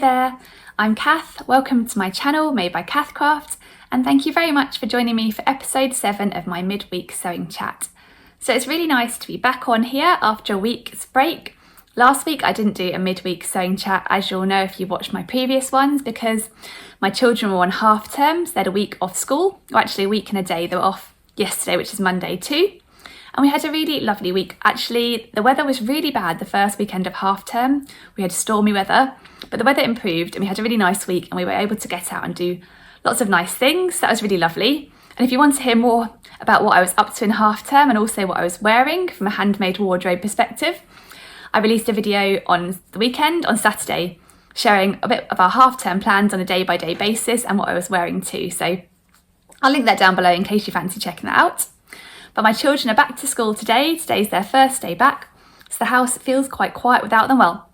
there, I'm Cath. Welcome to my channel made by Cath Craft, and thank you very much for joining me for episode 7 of my midweek sewing chat. So it's really nice to be back on here after a week's break. Last week I didn't do a midweek sewing chat, as you'll know if you watched my previous ones, because my children were on half terms. They had a week off school, or actually a week and a day. They were off yesterday, which is Monday too. And we had a really lovely week. Actually, the weather was really bad the first weekend of half term. We had stormy weather, but the weather improved and we had a really nice week and we were able to get out and do lots of nice things. That was really lovely. And if you want to hear more about what I was up to in half term and also what I was wearing from a handmade wardrobe perspective, I released a video on the weekend, on Saturday, sharing a bit of our half term plans on a day-by-day basis and what I was wearing too. So I'll link that down below in case you fancy checking that out. But my children are back to school today. Today's their first day back, so the house feels quite quiet without them. Well,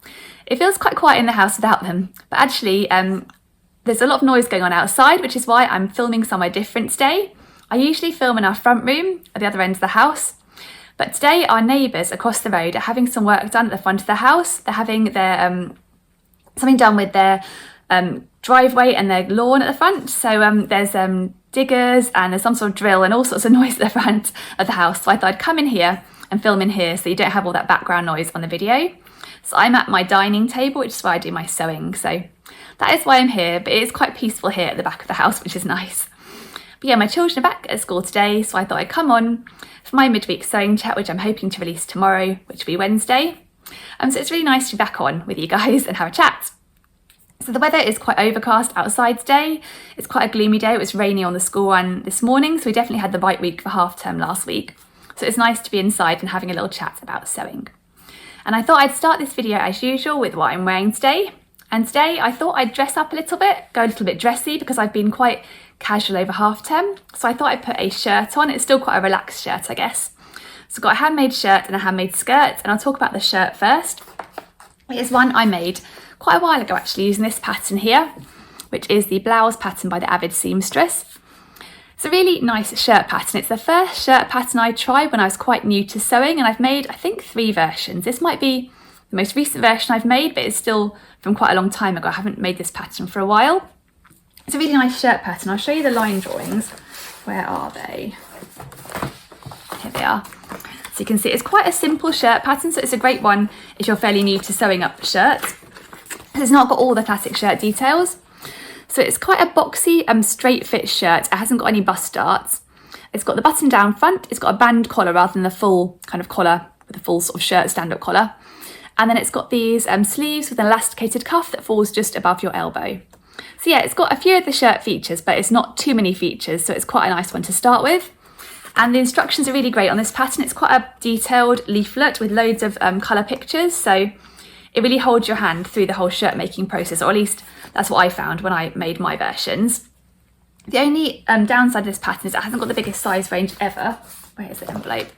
it feels quite quiet in the house without them, but actually there's a lot of noise going on outside, which is why I'm filming somewhere different today. I usually film in our front room at the other end of the house, but today our neighbours across the road are having some work done at the front of the house. They're having their something done with their driveway and their lawn at the front. So there's diggers and there's some sort of drill and all sorts of noise at the front of the house. So I thought I'd come in here and film in here so you don't have all that background noise on the video. So I'm at my dining table, which is where I do my sewing. So that is why I'm here, but it is quite peaceful here at the back of the house, which is nice. But yeah, my children are back at school today, so I thought I'd come on for my midweek sewing chat, which I'm hoping to release tomorrow, which will be Wednesday. So it's really nice to be back on with you guys and have a chat. So the weather is quite overcast outside today. It's quite a gloomy day. It was rainy on the school run this morning, so we definitely had the right week for half term last week. So it's nice to be inside and having a little chat about sewing. And I thought I'd start this video as usual with what I'm wearing today. And today I thought I'd dress up a little bit, go a little bit dressy, because I've been quite casual over half term. So I thought I'd put a shirt on. It's still quite a relaxed shirt, I guess. So I've got a handmade shirt and a handmade skirt, and I'll talk about the shirt first. It is one I made quite a while ago, actually, using this pattern here, which is the Blouse pattern by the Avid Seamstress. It's a really nice shirt pattern. It's the first shirt pattern I tried when I was quite new to sewing, and I've made, I think, 3 versions. This might be the most recent version I've made, but it's still from quite a long time ago. I haven't made this pattern for a while. It's a really nice shirt pattern. I'll show you the line drawings. Where are they? Here they are. So you can see it's quite a simple shirt pattern, so it's a great one if you're fairly new to sewing up shirts. It's not got all the classic shirt details. So it's quite a boxy straight fit shirt. It hasn't got any bust darts. It's got the button down front. It's got a band collar rather than the full kind of collar with a full sort of shirt stand-up collar. And then it's got these sleeves with an elasticated cuff that falls just above your elbow. So yeah, it's got a few of the shirt features, but it's not too many features. So it's quite a nice one to start with. And the instructions are really great on this pattern. It's quite a detailed leaflet with loads of colour pictures. So it really holds your hand through the whole shirt making process, or at least that's what I found when I made my versions. The only downside of this pattern is it hasn't got the biggest size range ever. Where is the envelope?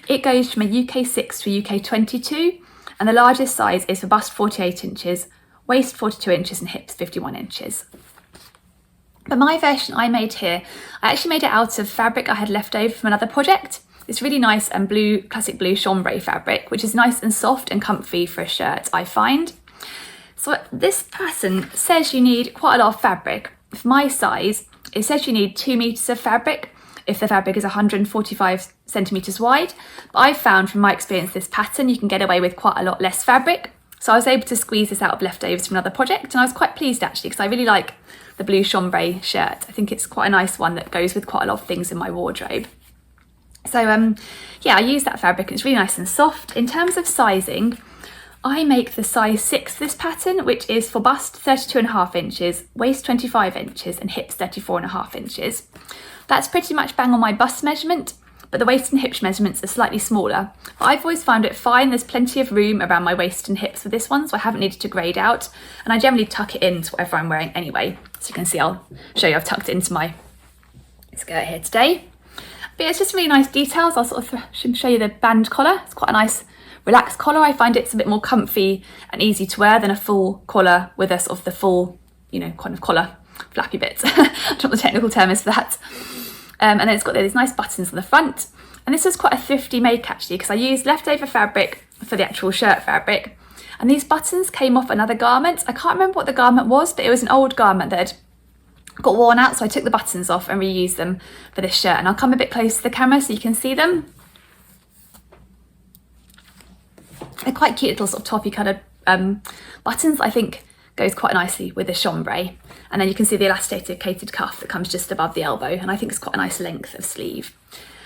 It goes from a UK 6 to a UK 22, and the largest size is for bust 48 inches, waist 42 inches and hips 51 inches. But my version I made here, I actually made it out of fabric I had left over from another project. It's really nice and blue, classic blue chambray fabric, which is nice and soft and comfy for a shirt, I find. So this pattern says you need quite a lot of fabric. For my size, it says you need 2 meters of fabric if the fabric is 145 centimeters wide. But I've found from my experience this pattern, you can get away with quite a lot less fabric. So I was able to squeeze this out of leftovers from another project, and I was quite pleased actually, because I really like the blue chambray shirt. I think it's quite a nice one that goes with quite a lot of things in my wardrobe. So yeah, I use that fabric. It's really nice and soft. In terms of sizing, I make the size 6 this pattern, which is for bust 32.5 inches, waist 25 inches and hips 34.5 inches. That's pretty much bang on my bust measurement, but the waist and hip measurements are slightly smaller. But I've always found it fine. There's plenty of room around my waist and hips for this one, so I haven't needed to grade out. And I generally tuck it into whatever I'm wearing anyway. So you can see, I'll show you I've tucked it into my skirt here today. But yeah, it's just really nice details. I'll sort of show you the band collar. It's quite a nice relaxed collar. I find it's a bit more comfy and easy to wear than a full collar with a sort of the full, you know, kind of collar flappy bits. I don't know what the technical term is for that. And then it's got these nice buttons on the front. And this was quite a thrifty make actually, because I used leftover fabric for the actual shirt fabric. And these buttons came off another garment. I can't remember what the garment was, but it was an old garment that had got worn out, so I took the buttons off and reused them for this shirt. And I'll come a bit closer to the camera so you can see them. They're quite cute little sort of toppy coloured buttons. I think goes quite nicely with the chambray. And then you can see the elasticated cuff that comes just above the elbow, and I think it's quite a nice length of sleeve.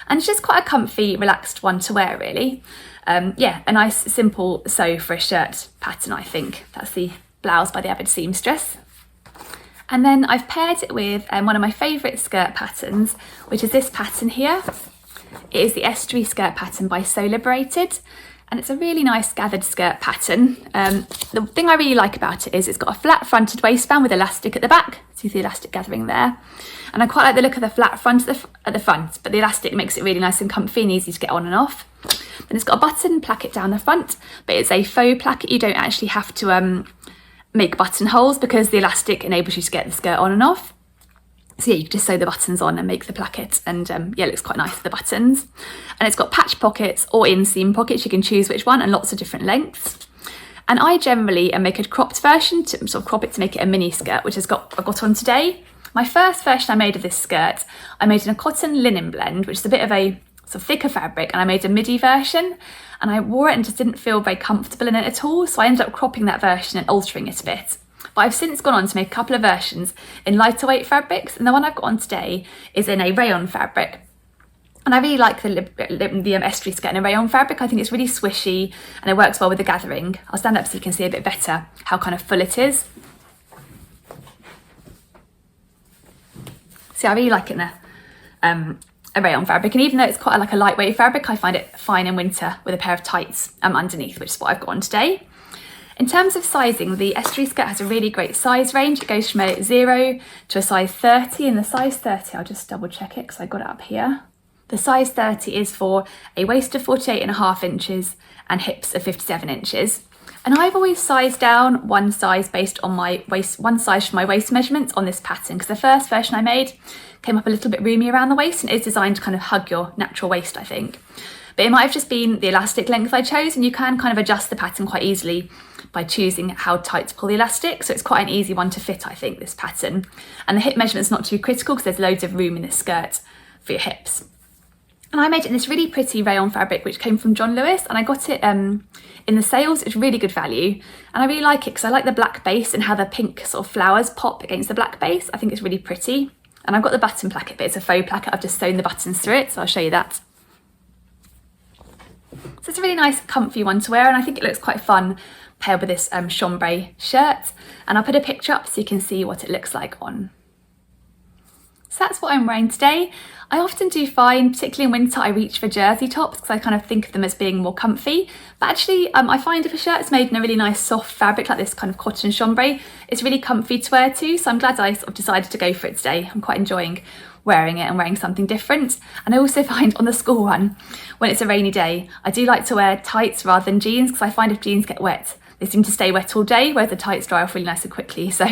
And it's just quite a comfy, relaxed one to wear, really. Yeah, a nice simple sew for a shirt pattern, I think. That's the Blouse by the Avid Seamstress. And then I've paired it with one of my favourite skirt patterns, which is this pattern here. It is the Estuary skirt pattern by Sew Liberated. And it's a really nice gathered skirt pattern. The thing I really like about it is it's got a flat fronted waistband with elastic at the back. So you see the elastic gathering there. And I quite like the look of the flat front at the front, but the elastic makes it really nice and comfy and easy to get on and off. Then it's got a button placket down the front, but it's a faux placket. You don't actually have to make buttonholes because the elastic enables you to get the skirt on and off. So yeah, you can just sew the buttons on and make the placket, and yeah, it looks quite nice with the buttons. And it's got patch pockets or inseam pockets, you can choose which one, and lots of different lengths. And I generally make a cropped version to sort of crop it to make it a mini skirt, which I've got on today. My first version I made of this skirt, I made in a cotton linen blend, which is a bit of a sort of thicker fabric, and I made a midi version, and I wore it and just didn't feel very comfortable in it at all, so I ended up cropping that version and altering it a bit. But I've since gone on to make a couple of versions in lighter weight fabrics, and the one I've got on today is in a rayon fabric. And I really like the Estuary skirt in a rayon fabric. I think it's really swishy and it works well with the gathering. I'll stand up so you can see a bit better how kind of full it is. See, I really like it in a rayon fabric, and even though it's quite like a lightweight fabric, I find it fine in winter with a pair of tights underneath, which is what I've got on today. In terms of sizing, the Estuary skirt has a really great size range. It goes from a 0 to a size 30, and the size 30, I'll just double check it because I got it up here. The size 30 is for a waist of 48.5 inches and hips of 57 inches. And I've always sized down one size based on my waist, one size for my waist measurements on this pattern, because the first version I made came up a little bit roomy around the waist and is designed to kind of hug your natural waist, I think. But it might have just been the elastic length I chose, and you can kind of adjust the pattern quite easily by choosing how tight to pull the elastic. So it's quite an easy one to fit, I think, this pattern. And the hip measurement's not too critical because there's loads of room in this skirt for your hips. And I made it in this really pretty rayon fabric, which came from John Lewis, and I got it in the sales. It's really good value. And I really like it because I like the black base and how the pink sort of flowers pop against the black base. I think it's really pretty. And I've got the button placket, but it's a faux placket. I've just sewn the buttons through it, so I'll show you that. So it's a really nice, comfy one to wear, and I think it looks quite fun paired with this chambray shirt. And I'll put a picture up so you can see what it looks like on. So that's what I'm wearing today. I often do find, particularly in winter, I reach for jersey tops because I kind of think of them as being more comfy. But actually, I find if a shirt's made in a really nice soft fabric like this kind of cotton chambray, it's really comfy to wear too. So I'm glad I sort of decided to go for it today. I'm quite enjoying wearing it and wearing something different. And I also find on the school run, when it's a rainy day, I do like to wear tights rather than jeans, because I find if jeans get wet, they seem to stay wet all day, whereas the tights dry off really nice and quickly. So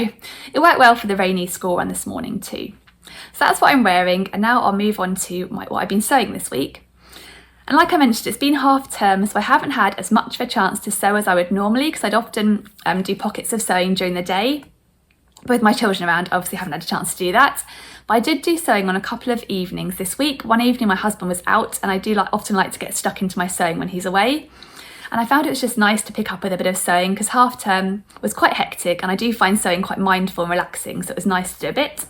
it worked well for the rainy school run this morning too. So that's what I'm wearing, and now I'll move on to what I've been sewing this week. And like I mentioned, it's been half term, so I haven't had as much of a chance to sew as I would normally, because I'd often do pockets of sewing during the day. With my children around, I obviously haven't had a chance to do that. But I did do sewing on a couple of evenings this week. One evening my husband was out, and I do often like to get stuck into my sewing when he's away. And I found it was just nice to pick up with a bit of sewing, because half term was quite hectic, and I do find sewing quite mindful and relaxing, so it was nice to do a bit.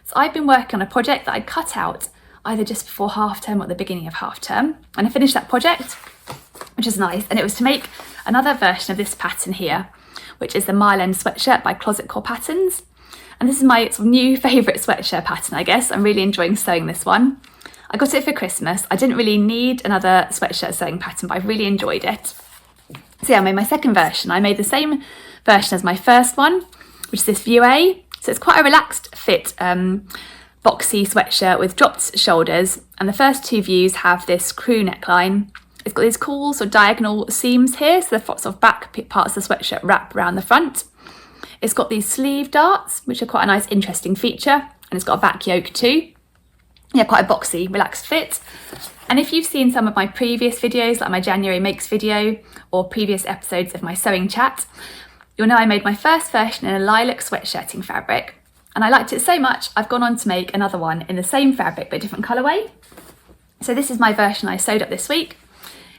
So I've been working on a project that I cut out either just before half term or at the beginning of half term. And I finished that project, which is nice. And it was to make another version of this pattern here, which is the Mile End sweatshirt by Closet Core Patterns. And this is my sort of new favourite sweatshirt pattern, I guess. I'm really enjoying sewing this one. I got it for Christmas. I didn't really need another sweatshirt sewing pattern, but I've really enjoyed it. So yeah, I made my second version. I made the same version as my first one, which is this View A. So it's quite a relaxed fit, boxy sweatshirt with dropped shoulders, and the first two views have this crew neckline. It's got these cool sort of diagonal seams here, so the sort of back parts of the sweatshirt wrap around the front. It's got these sleeve darts, which are quite a nice interesting feature, and it's got a back yoke too. quite a boxy, relaxed fit. And if you've seen some of my previous videos, like my January makes video or previous episodes of my sewing chat, you'll know I made my first version in a lilac sweatshirting fabric. And I liked it so much, I've gone on to make another one in the same fabric but different colourway. So this is my version I sewed up this week.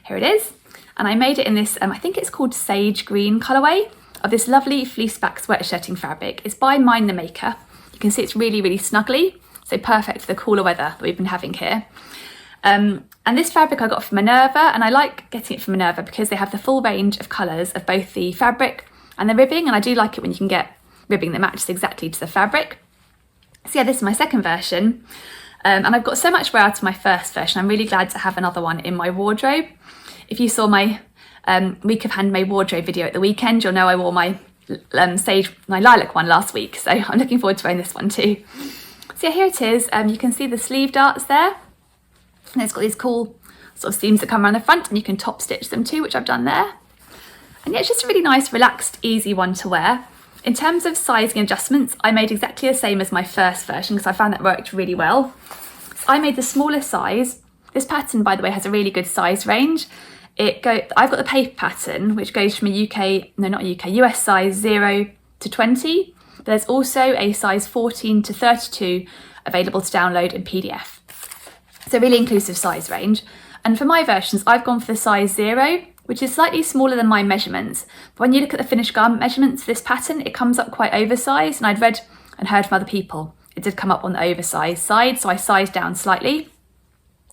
Here it is. And I made it in this, I think it's called sage green colourway of this lovely fleece back sweatshirting fabric. It's by Mind the Maker. You can see it's really, really snuggly. So perfect for the cooler weather that we've been having here. And this fabric I got from Minerva, and I like getting it from Minerva because they have the full range of colours of both the fabric and the ribbing, and I do like it when you can get ribbing that matches exactly to the fabric. So yeah, this is my second version, and I've got so much wear out of my first version. I'm really glad to have another one in my wardrobe. If you saw my week of handmade wardrobe video at the weekend, you'll know I wore my lilac one last week, so I'm looking forward to wearing this one too. So yeah, here it is. You can see the sleeve darts there, and it's got these cool sort of seams that come around the front, and you can top stitch them too, which I've done there. And yeah, it's just a really nice, relaxed, easy one to wear. In terms of sizing adjustments, I made exactly the same as my first version because I found that worked really well. So I made the smallest size. This pattern, by the way, has a really good size range. I've got the paper pattern, which goes from US size 0 to 20. But there's also a size 14 to 32 available to download in PDF. So really inclusive size range. And for my versions, I've gone for the size 0, which is slightly smaller than my measurements. But when you look at the finished garment measurements for this pattern, it comes up quite oversized. And I'd read and heard from other people, it did come up on the oversized side. So I sized down slightly.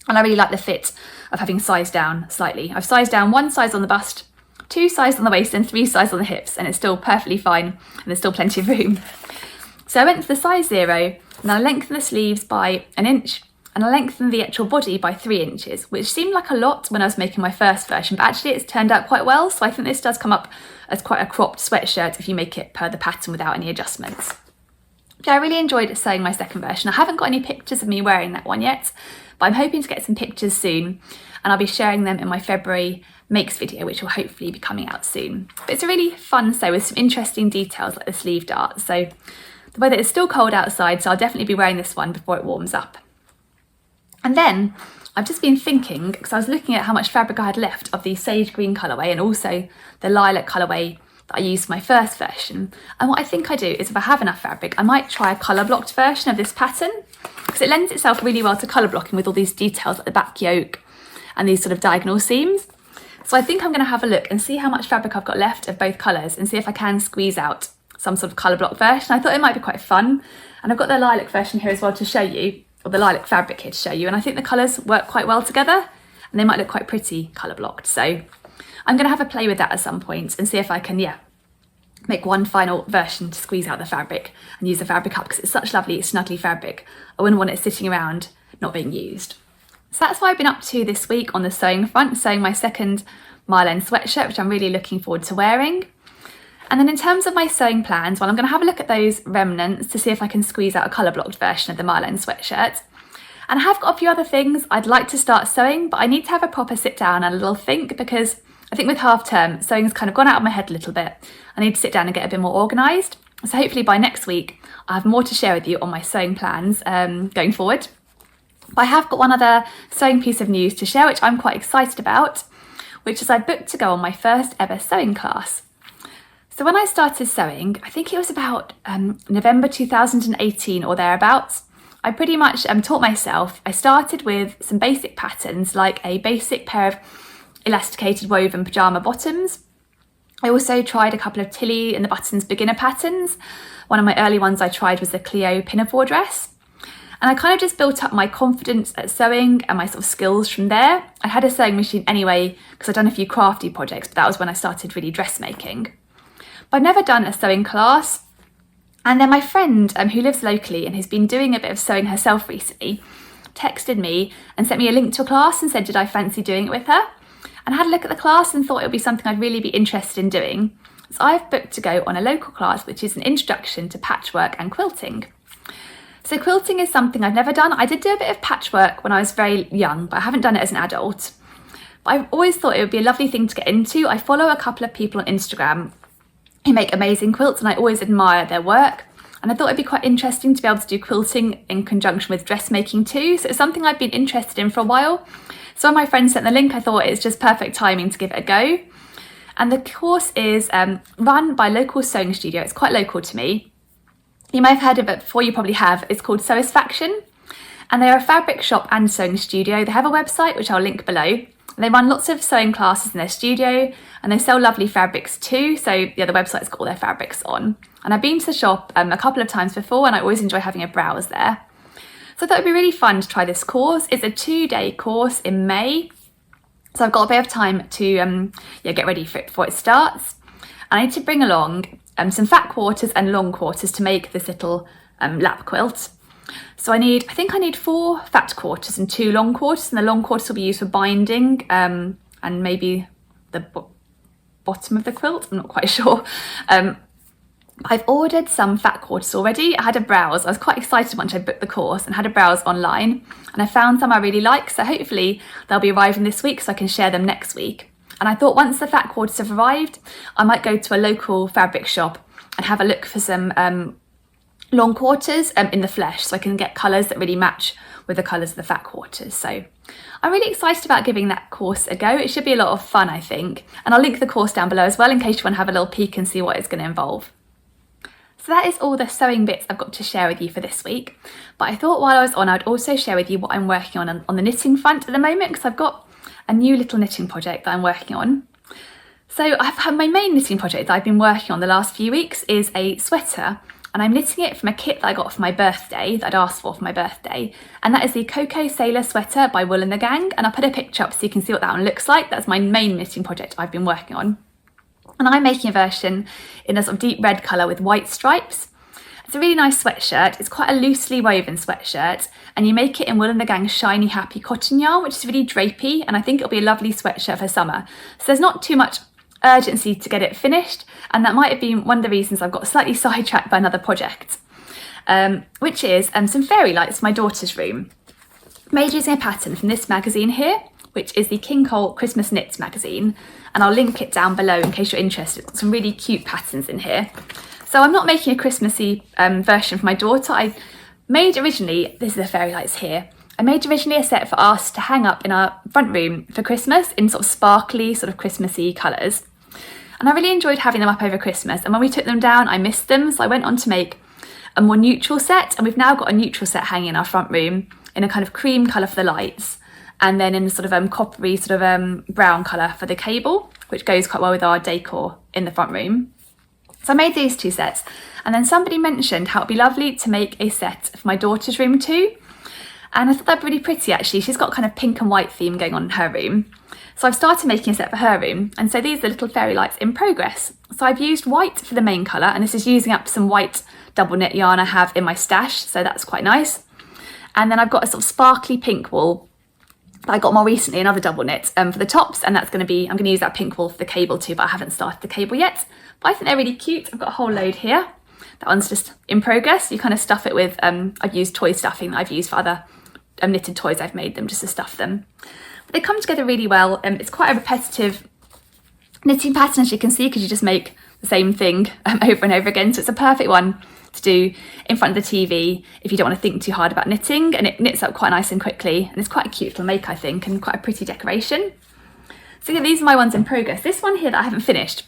And I really like the fit of having sized down slightly. I've sized down 1 size on the bust, 2 sizes on the waist, and 3 sizes on the hips, and it's still perfectly fine, and there's still plenty of room. So I went for the size 0, and then I lengthened the sleeves by 1 inch, and I lengthened the actual body by 3 inches, which seemed like a lot when I was making my first version, but actually it's turned out quite well, so I think this does come up as quite a cropped sweatshirt if you make it per the pattern without any adjustments. Yeah, I really enjoyed sewing my second version. I haven't got any pictures of me wearing that one yet, but I'm hoping to get some pictures soon, and I'll be sharing them in my February makes video, which will hopefully be coming out soon. But it's a really fun sew with some interesting details like the sleeve darts. So the weather is still cold outside, so I'll definitely be wearing this one before it warms up. And then I've just been thinking, because I was looking at how much fabric I had left of the sage green colourway and also the lilac colourway that I used for my first version. And what I think I do is if I have enough fabric, I might try a colour blocked version of this pattern, because it lends itself really well to colour blocking with all these details like the back yoke and these sort of diagonal seams. So I think I'm going to have a look and see how much fabric I've got left of both colours and see if I can squeeze out some sort of colour block version. I thought it might be quite fun, and I've got the lilac version here as well to show you, or the lilac fabric here to show you, and I think the colours work quite well together and they might look quite pretty colour blocked. So I'm going to have a play with that at some point and see if I can, make one final version to squeeze out the fabric and use the fabric up, because it's such lovely, snuggly fabric. I wouldn't want it sitting around not being used. So that's what I've been up to this week on the sewing front, sewing my second Marlene sweatshirt, which I'm really looking forward to wearing. And then in terms of my sewing plans, well, I'm going to have a look at those remnants to see if I can squeeze out a colour blocked version of the Marlene sweatshirt. And I have got a few other things I'd like to start sewing, but I need to have a proper sit down and a little think, because I think with half term, sewing's kind of gone out of my head a little bit. I need to sit down and get a bit more organised. So hopefully by next week, I'll have more to share with you on my sewing plans going forward. But I have got one other sewing piece of news to share, which I'm quite excited about, which is I booked to go on my first ever sewing class. So when I started sewing, I think it was about November 2018 or thereabouts, I pretty much taught myself. I started with some basic patterns, like a basic pair of elasticated woven pyjama bottoms. I also tried a couple of Tilly and the Buttons beginner patterns. One of my early ones I tried was the Cleo pinafore dress. And I kind of just built up my confidence at sewing and my sort of skills from there. I had a sewing machine anyway, because I'd done a few crafty projects, but that was when I started really dressmaking. But I've never done a sewing class. And then my friend who lives locally and who's been doing a bit of sewing herself recently texted me and sent me a link to a class and said, did I fancy doing it with her? And I had a look at the class and thought it would be something I'd really be interested in doing. So I've booked to go on a local class, which is an introduction to patchwork and quilting. So quilting is something I've never done. I did do a bit of patchwork when I was very young, but I haven't done it as an adult. But I've always thought it would be a lovely thing to get into. I follow a couple of people on Instagram who make amazing quilts, and I always admire their work. and I thought it'd be quite interesting to be able to do quilting in conjunction with dressmaking too. So it's something I've been interested in for a while. So when my friend sent the link, I thought it's just perfect timing to give it a go. And the course is run by a local sewing studio. It's quite local to me. You may have heard of it before, you probably have. It's called Satisfaction, and they're a fabric shop and sewing studio. They have a website, which I'll link below. They run lots of sewing classes in their studio, and they sell lovely fabrics too. So yeah, the website's got all their fabrics on. And I've been to the shop a couple of times before, and I always enjoy having a browse there. So I thought it'd be really fun to try this course. It's a 2-day course in May. So I've got a bit of time to get ready for it before it starts. And I need to bring along some fat quarters and long quarters to make this little lap quilt. So I think I need 4 fat quarters and 2 long quarters, and the long quarters will be used for binding and maybe the bottom of the quilt, I'm not quite sure. I've ordered some fat quarters already. I had a browse. I was quite excited once I booked the course and had a browse online, and I found some I really like, so hopefully they'll be arriving this week so I can share them next week. And I thought once the fat quarters have arrived, I might go to a local fabric shop and have a look for some long quarters in the flesh, so I can get colours that really match with the colours of the fat quarters. So I'm really excited about giving that course a go. It should be a lot of fun, I think. And I'll link the course down below as well in case you want to have a little peek and see what it's going to involve. So that is all the sewing bits I've got to share with you for this week. But I thought while I was on, I'd also share with you what I'm working on the knitting front at the moment, because I've got a new little knitting project that I'm working on. So I've had my main knitting project that I've been working on the last few weeks is a sweater, and I'm knitting it from a kit that I got for my birthday, that I'd asked for my birthday, and that is the Cocoa Sailor sweater by Wool and the Gang, and I'll put a picture up so you can see what that one looks like. That's my main knitting project I've been working on. And I'm making a version in a sort of deep red colour with white stripes. It's a really nice sweatshirt. It's quite a loosely woven sweatshirt, and you make it in Wool and the Gang's shiny happy cotton yarn, which is really drapey, and I think it'll be a lovely sweatshirt for summer. So there's not too much urgency to get it finished, and that might have been one of the reasons I've got slightly sidetracked by another project, which is some fairy lights for my daughter's room. Made using a pattern from this magazine here, which is the King Cole Christmas Knits magazine, and I'll link it down below in case you're interested. It's got some really cute patterns in here. So I'm not making a Christmassy version for my daughter. I made originally, this is the fairy lights here, I made originally a set for us to hang up in our front room for Christmas in sort of sparkly, sort of Christmassy colours. And I really enjoyed having them up over Christmas, and when we took them down I missed them, so I went on to make a more neutral set, and we've now got a neutral set hanging in our front room in a kind of cream colour for the lights, and then in a sort of coppery sort of brown colour for the cable, which goes quite well with our decor in the front room. So I made these 2 sets, and then somebody mentioned how it'd be lovely to make a set for my daughter's room too, and I thought that'd be really pretty actually. She's got kind of pink and white theme going on in her room. So I've started making a set for her room, and so these are little fairy lights in progress. So I've used white for the main colour, and this is using up some white double knit yarn I have in my stash, so that's quite nice. And then I've got a sort of sparkly pink wool that I got more recently, another double knit for the tops, and that's going to be, I'm going to use that pink wool for the cable too, but I haven't started the cable yet. But I think they're really cute. I've got a whole load here. That one's just in progress. You kind of stuff it with, I've used toy stuffing that I've used for other knitted toys I've made them just to stuff them. But they come together really well. It's quite a repetitive knitting pattern, as you can see, because you just make the same thing over and over again. So it's a perfect one to do in front of the TV if you don't want to think too hard about knitting, and it knits up quite nice and quickly, and it's quite a cute little make, I think, and quite a pretty decoration. So yeah, these are my ones in progress. This one here that I haven't finished,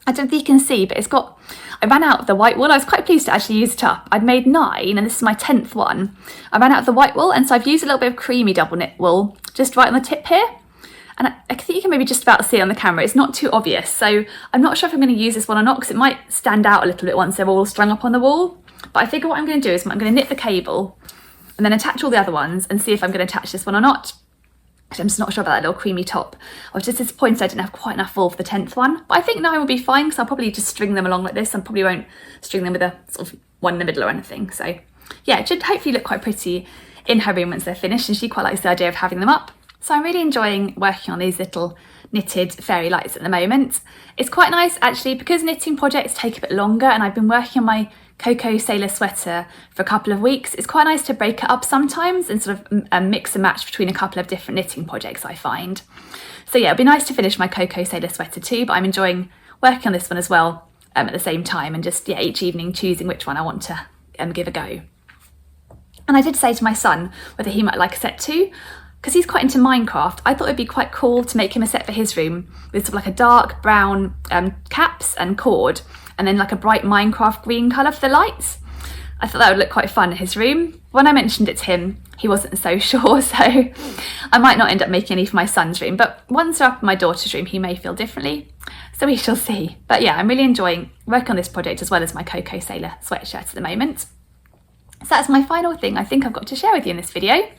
I don't think you can see, but I ran out of the white wool. I was quite pleased to actually use it up. I'd made 9, and this is my 10th one. I ran out of the white wool, and so I've used a little bit of creamy double knit wool just right on the tip here. And I think you can maybe just about see it on the camera. It's not too obvious, so I'm not sure if I'm going to use this one or not, because it might stand out a little bit once they're all strung up on the wall. But I figure what I'm going to do is I'm going to knit the cable and then attach all the other ones and see if I'm going to attach this one or not. I'm just not sure about that little creamy top. I was just disappointed I didn't have quite enough wool for the 10th one. But I think 9 will be fine, because I'll probably just string them along like this. I probably won't string them with a sort of one in the middle or anything. So yeah, it should hopefully look quite pretty in her room once they're finished, and she quite likes the idea of having them up. So I'm really enjoying working on these little knitted fairy lights at the moment. It's quite nice actually, because knitting projects take a bit longer, and I've been working on my Cocoa Sailor sweater for a couple of weeks. It's quite nice to break it up sometimes and sort of mix and match between a couple of different knitting projects, I find. So yeah, it'd be nice to finish my Cocoa Sailor sweater too, but I'm enjoying working on this one as well at the same time, and just each evening choosing which one I want to give a go. And I did say to my son whether he might like a set too, because he's quite into Minecraft. I thought it'd be quite cool to make him a set for his room with sort of like a dark brown caps and cord, and then like a bright Minecraft green colour for the lights. I thought that would look quite fun in his room. When I mentioned it to him, he wasn't so sure, so I might not end up making any for my son's room, but once they're up in my daughter's room, he may feel differently, so we shall see. But yeah, I'm really enjoying working on this project as well as my Coco Sailor sweatshirt at the moment. So that's my final thing I think I've got to share with you in this video.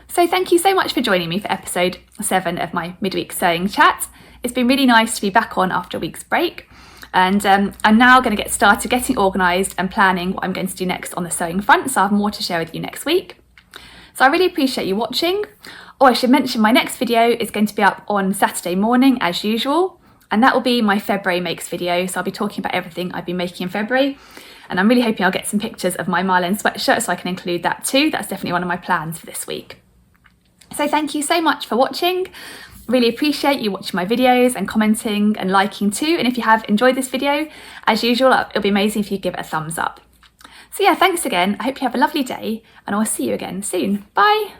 So thank you so much for joining me for episode 7 of my midweek sewing chat. It's been really nice to be back on after a week's break, and I'm now going to get started getting organised and planning what I'm going to do next on the sewing front, so I'll have more to share with you next week. So I really appreciate you watching. Oh, I should mention my next video is going to be up on Saturday morning as usual, and that will be my February makes video, so I'll be talking about everything I've been making in February. And I'm really hoping I'll get some pictures of my Marlin sweatshirt so I can include that too. That's definitely one of my plans for this week. So thank you so much for watching. Really appreciate you watching my videos and commenting and liking too. And if you have enjoyed this video, as usual, it'll be amazing if you give it a thumbs up. So yeah, thanks again. I hope you have a lovely day, and I'll see you again soon. Bye.